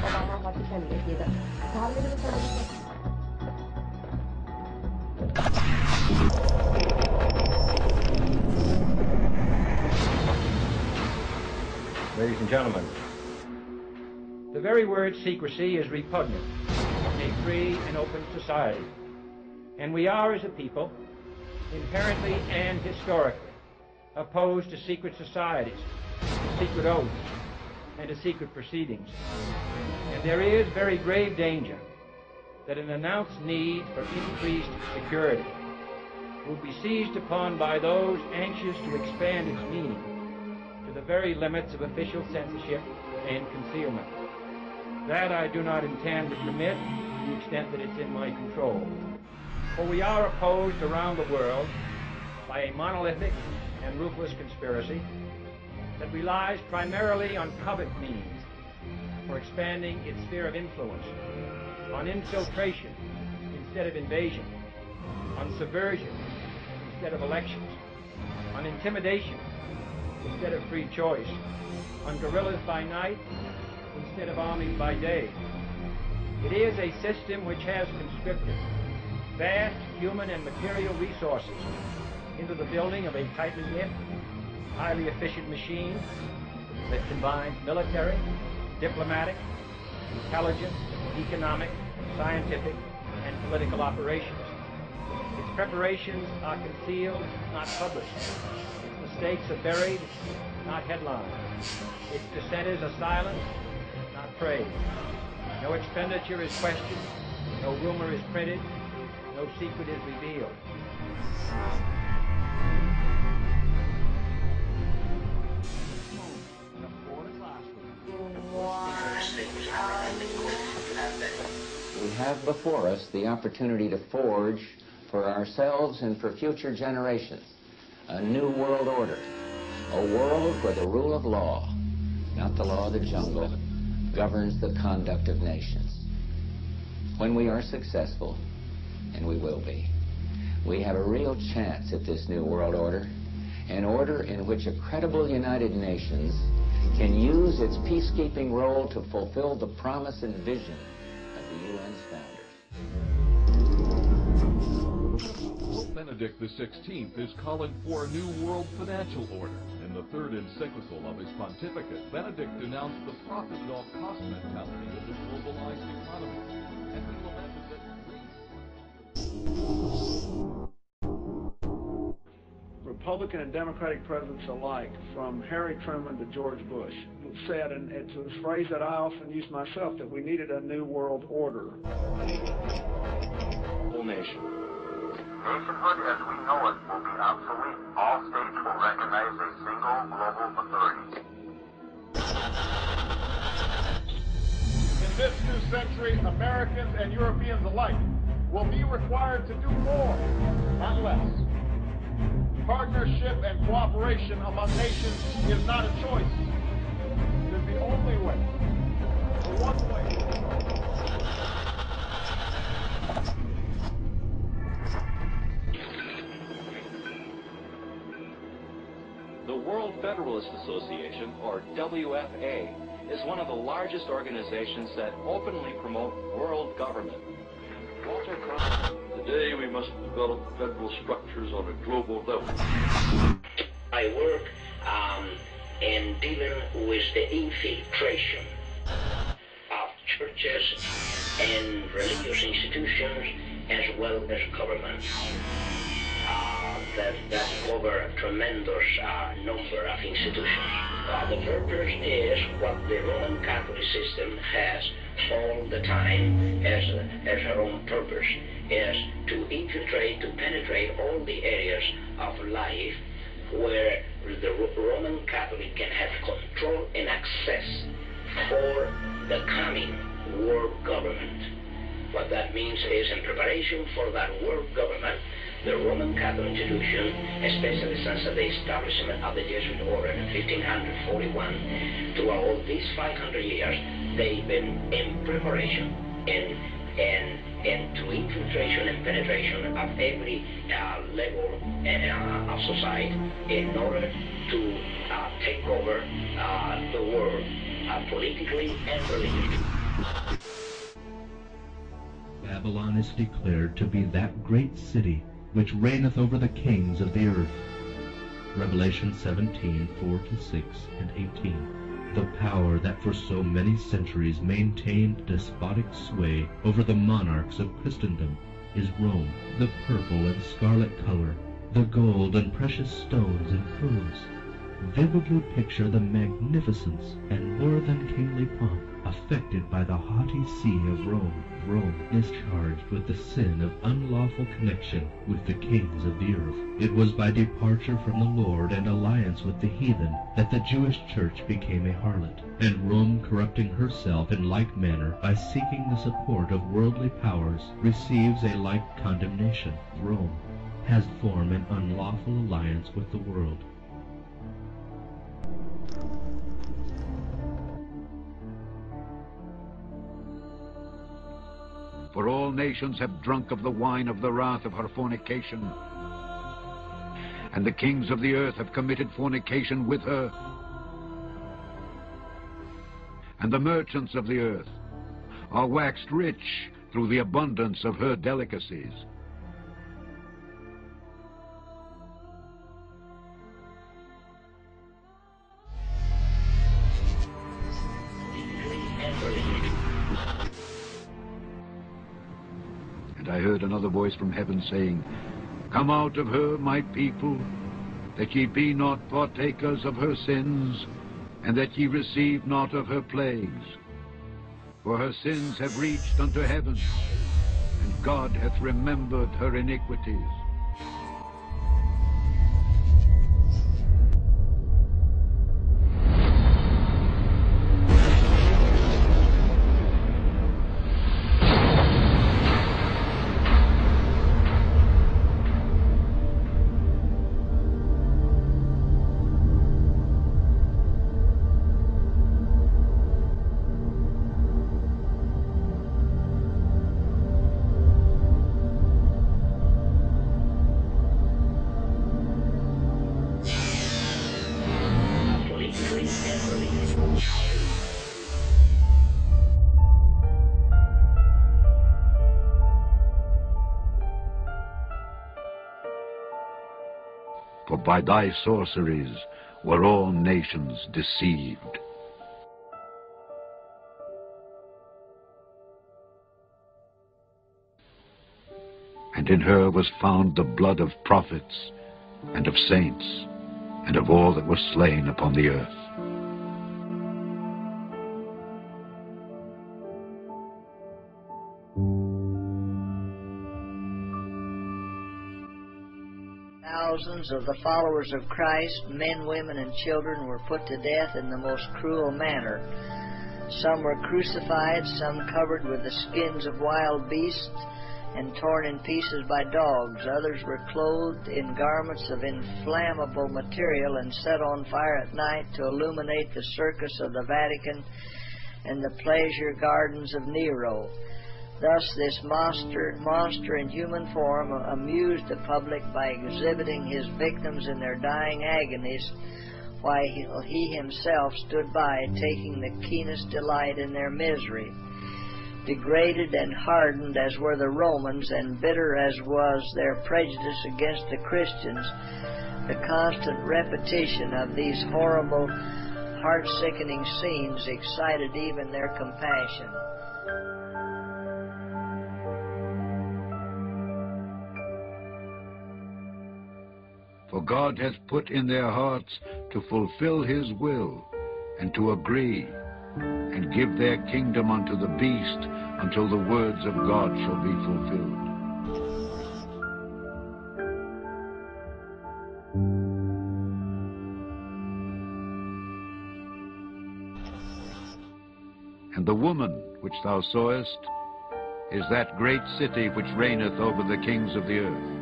Obama mati palliativa. Ladies and gentlemen, the very word secrecy is repugnant in a free and open society, and we are, as a people, inherently and historically opposed to secret societies, to secret oaths, and to secret proceedings. And there is very grave danger that an announced need for increased security will be seized upon by those anxious to expand its meaning to the very limits of official censorship and concealment. That I do not intend to permit to the extent that it's in my control. For we are opposed around the world by a monolithic and ruthless conspiracy that relies primarily on covert means for expanding its sphere of influence, on infiltration instead of invasion, on subversion instead of elections, on intimidation instead of free choice, on guerrillas by night instead of armies by day. It is a system which has conscripted vast human and material resources into the building of a tightly knit, highly efficient machine that combines military, diplomatic, intelligence, economic, scientific, and political operations. Its preparations are concealed, not published. Its mistakes are buried, not headlined. Its dissenters are silenced, not praised. No expenditure is questioned, no rumor is printed, no secret is revealed. We have before us the opportunity to forge for ourselves and for future generations a new world order, a world where the rule of law, not the law of the jungle, governs the conduct of nations. When we are successful, and we will be, we have a real chance at this new world order, an order in which a credible United Nations can use its peacekeeping role to fulfill the promise and vision of the UN's founders. Pope Benedict XVI is calling for a new world financial order. In the third encyclical of his pontificate, Benedict denounced the profit-at-all-cost mentality of the globalized economy, and he lamented that Republican and Democratic presidents alike, from Harry Truman to George Bush, said, and it's a phrase that I often use myself, that we needed a new world order. Whole nation. Nationhood as we know it will be obsolete. All states will recognize a single global authority. In this new century, Americans and Europeans alike will be required to do more, not less. Partnership and cooperation among nations is not a choice. It is the only way, the one way. The World Federalist Association, or WFA, is one of the largest organizations that openly promote world government. Today we must develop federal structures on a global level. I work in dealing with the infiltration of churches and religious institutions as well as governments that cover a tremendous number of institutions. The purpose is what the Roman Catholic system has all the time as her own purpose, is to infiltrate, to penetrate all the areas of life where the Roman Catholic can have control and access for the coming world government. What that means is, in preparation for that world government, the Roman Catholic institution, especially since the establishment of the Jesuit order in 1541, throughout all these 500 years, they've been in preparation and to infiltration and penetration of every level of society in order to take over the world politically and religiously. Babylon is declared to be that great city which reigneth over the kings of the earth. Revelation 17, 4-6 and 18. The power that for so many centuries maintained despotic sway over the monarchs of Christendom is Rome, the purple and scarlet color, the gold and precious stones and pearls, vividly picture the magnificence and more than kingly pomp affected by the haughty see of Rome. Rome is charged with the sin of unlawful connection with the kings of the earth. It was by departure from the Lord and alliance with the heathen that the Jewish church became a harlot, and Rome, corrupting herself in like manner by seeking the support of worldly powers, receives a like condemnation. Rome has formed an unlawful alliance with the world. For all nations have drunk of the wine of the wrath of her fornication, and the kings of the earth have committed fornication with her, and the merchants of the earth are waxed rich through the abundance of her delicacies. And I heard another voice from heaven saying, Come out of her, my people, that ye be not partakers of her sins, and that ye receive not of her plagues. For her sins have reached unto heaven, and God hath remembered her iniquities. For by thy sorceries were all nations deceived. And in her was found the blood of prophets, and of saints, and of all that were slain upon the earth. Thousands of the followers of Christ, men, women, and children, were put to death in the most cruel manner. Some were crucified, some covered with the skins of wild beasts and torn in pieces by dogs. Others were clothed in garments of inflammable material and set on fire at night to illuminate the circus of the Vatican and the pleasure gardens of Nero. Thus this monster in human form amused the public by exhibiting his victims in their dying agonies, while he himself stood by, taking the keenest delight in their misery. Degraded and hardened as were the Romans, and bitter as was their prejudice against the Christians, the constant repetition of these horrible, heart-sickening scenes excited even their compassion. For God hath put in their hearts to fulfill his will, and to agree, and give their kingdom unto the beast, until the words of God shall be fulfilled. And the woman which thou sawest is that great city which reigneth over the kings of the earth.